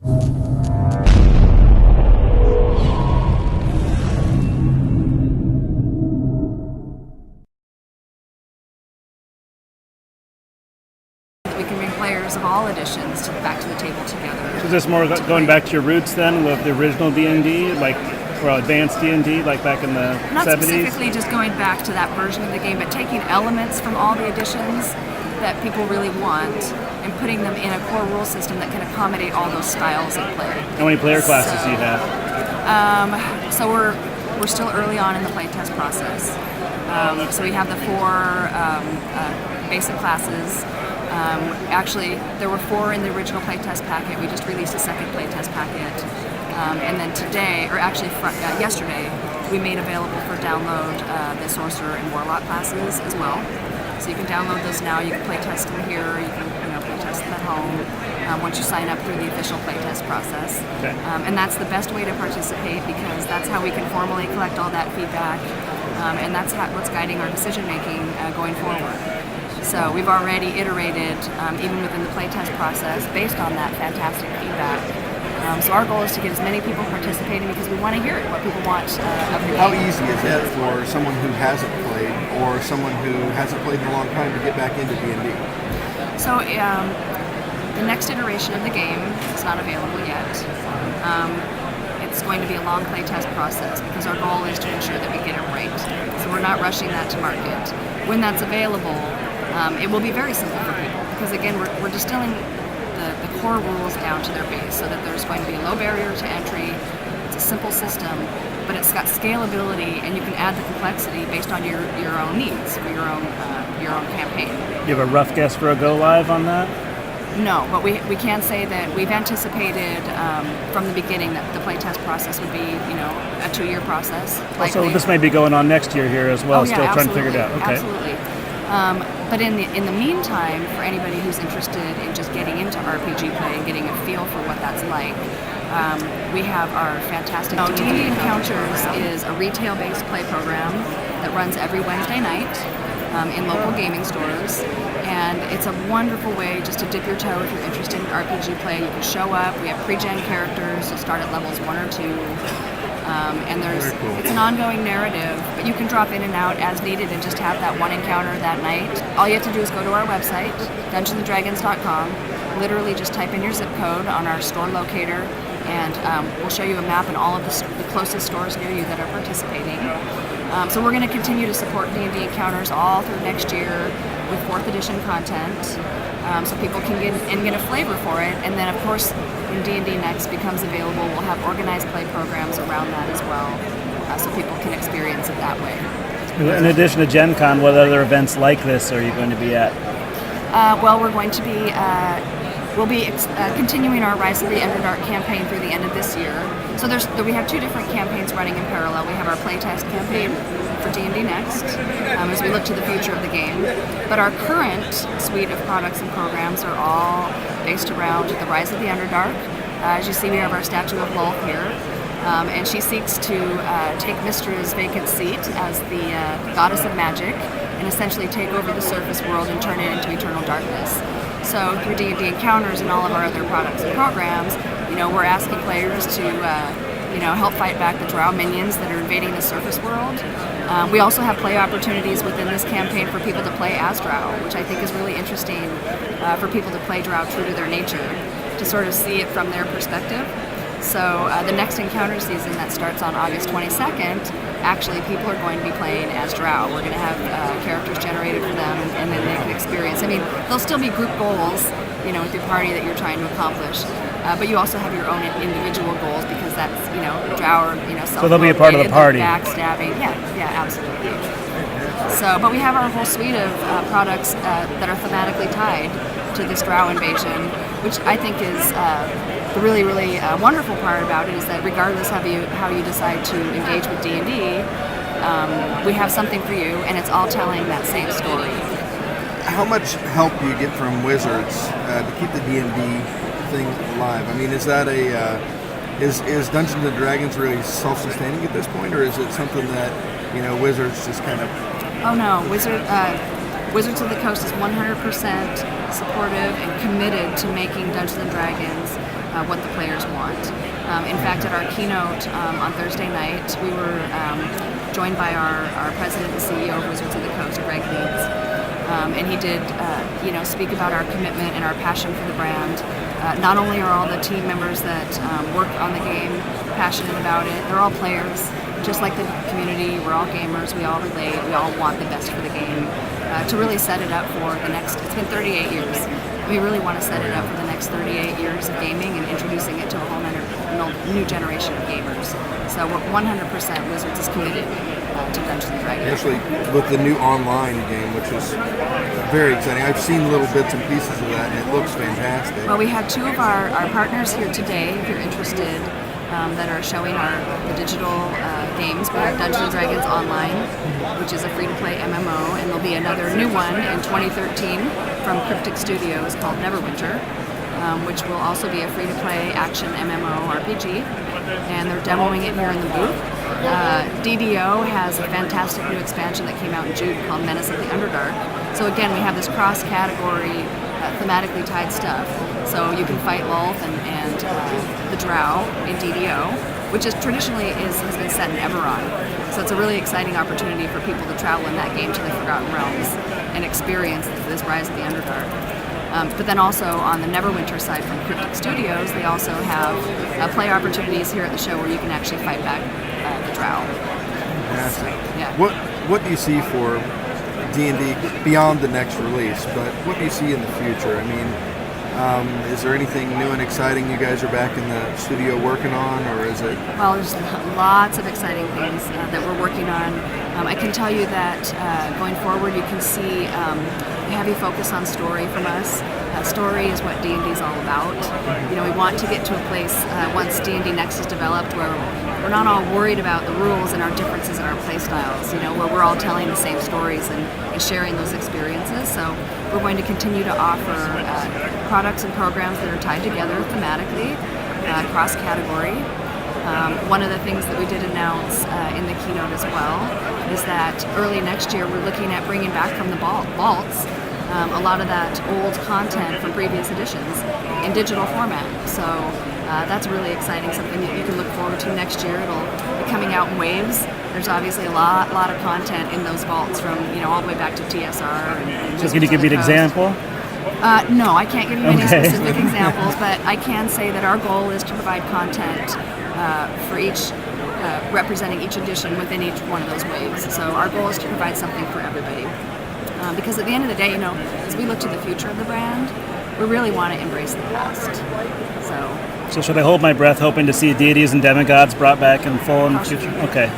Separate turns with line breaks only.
We can bring players of all editions back to the table together.
So is this more going back to your roots then with the original D&D, like or advanced D&D, like back in the 70s?
Not specifically just going back to that version of the game, but taking elements from all the editions that people really want and putting them in a core rule system that can accommodate all those styles of play.
How many player classes do you have?
So we're still early on in the playtest process. So we have the 4 basic classes. Actually, there were 4 in the original playtest packet. We just released a second playtest packet. And then today, or actually yesterday, we made available for download the Sorcerer and Warlock classes as well. So you can download those now. You can playtest them here. You can playtest them at home once you sign up through the official playtest process.
Okay.
And that's the best way to participate because that's how we can formally collect all that feedback. And that's what's guiding our decision making going forward. So we've already iterated, even within the playtest process, based on that fantastic feedback. So our goal is to get as many people participating because we want to hear it, what people want of the game.
How easy is it for someone who hasn't played or someone who hasn't played in a long time to get back into D&D?
So the next iteration of the game is not available yet. It's going to be a long playtest process because our goal is to ensure that we get it right. So we're not rushing that to market. When that's available, it will be very simple for people because again we're distilling the core rules down to their base so that there's going to be a low barrier to entry. It's a simple system, but it's got scalability and you can add the complexity based on your own needs for your own campaign.
Do you have a rough guess for a go live on that?
No, but we can say that we've anticipated from the beginning that the playtest process would be, a 2-year process.
So this may be going on next year here as well, still trying to figure it out. Okay.
Absolutely. But in the meantime, for anybody who's interested in just getting into RPG play and getting a feel for what that's like, we have our fantastic D&D Encounters is a retail-based play program that runs every Wednesday night in local gaming stores. And it's a wonderful way just to dip your toe if you're interested in RPG play. You can show up. We have pre-gen characters. You'll start at levels 1 or 2. And it's an ongoing narrative, but you can drop in and out as needed and just have that one encounter that night. All you have to do is go to our website, DungeonsandDragons.com, literally just type in your zip code on our store locator, and we'll show you a map and all of the closest stores near you that are participating. So we're going to continue to support D&D Encounters all through next year with 4th edition content, so people can get a flavor for it. And then, of course, when D&D Next becomes available, we'll have organized play programs around that as well, so people can experience it that way.
In addition to Gencon, what other events like this are you going to be at?
Well, we're going to be we'll be continuing our Rise of the Underdark campaign through the end of this year. So we have 2 different campaigns running in parallel. We have our playtest campaign for D&D Next as we look to the future of the game. But our current suite of products and programs are all based around the Rise of the Underdark. As you see, we have our statue of Lolth here. And she seeks to take Mystra's vacant seat as the goddess of magic and essentially take over the surface world and turn it into eternal darkness. So through D&D Encounters and all of our other products and programs, we're asking players to help fight back the drow minions that are invading the surface world. We also have play opportunities within this campaign for people to play as drow, which I think is really interesting for people to play drow true to their nature, to sort of see it from their perspective. So the next encounter season that starts on August 22nd, actually people are going to be playing as drow. We're going to have characters generated for them, and then they can experience. There'll still be group goals, with your party that you're trying to accomplish. But you also have your own individual goals because that's, drow or,
so they'll be a part of the party.
Backstabbing. Yeah, absolutely. So, but we have our whole suite of products that are thematically tied to this drow invasion, which I think is the really, really wonderful part about it is that regardless of how you decide to engage with D&D, we have something for you, and it's all telling that same story.
How much help do you get from Wizards to keep the D&D thing alive? Is that is Dungeons and Dragons really self-sustaining at this point, or is it something that Wizards just kind of?
Oh no, Wizards of the Coast is 100% supportive and committed to making Dungeons and Dragons what the players want. In fact, at our keynote on Thursday night, we were joined by our president and CEO of Wizards of the Coast, Greg Leeds, and he did, speak about our commitment and our passion for the brand. Not only are all the team members that work on the game passionate about it, they're all players. Just like the community, we're all gamers, we all relate, we all want the best for the game. To really set it up for the next, it's been 38 years. We really want to set it up for the next 38 years of gaming and introducing it to a whole new generation of gamers. So we're 100% Wizards is committed to Dungeons & Dragons.
Especially with the new online game, which is very exciting. I've seen little bits and pieces of that, and it looks fantastic.
Well, we have two of our partners here today, if you're interested, that are showing the digital games. We have Dungeons & Dragons Online, which is a free-to-play MMO, and there'll be another new one in 2013 from Cryptic Studios called Neverwinter, which will also be a free-to-play action MMO RPG, and they're demoing it here in the booth. DDO has a fantastic new expansion that came out in June called Menace of the Underdark. So again, we have this cross-category, thematically tied stuff. So you can fight Lolth and the Drow in DDO, which is traditionally has been set in Eberron. So it's a really exciting opportunity for people to travel in that game to the Forgotten Realms and experience this Rise of the Underdark. But then also on the Neverwinter side from Cryptic Studios, they also have play opportunities here at the show where you can actually fight back the Drow.
Fantastic.
Yeah.
What do you see for D&D beyond the next release? But what do you see in the future? I mean, is there anything new and exciting you guys are back in the studio working on, or is it?
Well, there's lots of exciting things that we're working on. I can tell you that going forward, you can see a heavy focus on story from us. Story is what D&D is all about. We want to get to a place once D&D Next is developed where we're not all worried about the rules and our differences in our play styles, where we're all telling the same stories and sharing those experiences. So we're going to continue to offer products and programs that are tied together thematically, cross-category. One of the things that we did announce in the keynote as well is that early next year we're looking at bringing back from the vaults a lot of that old content from previous editions in digital format. So that's really exciting, something that you can look forward to next year. It'll be coming out in waves. There's obviously a lot of content in those vaults from all the way back to TSR. And
So can you give me an example?
No, I can't give you any specific examples, but I can say that our goal is to provide content for each, representing each edition within each one of those waves. So our goal is to provide something for everybody. Because at the end of the day, as we look to the future of the brand, we really want to embrace the past. So
should I hold my breath hoping to see deities and demigods brought back in full in the future? Okay.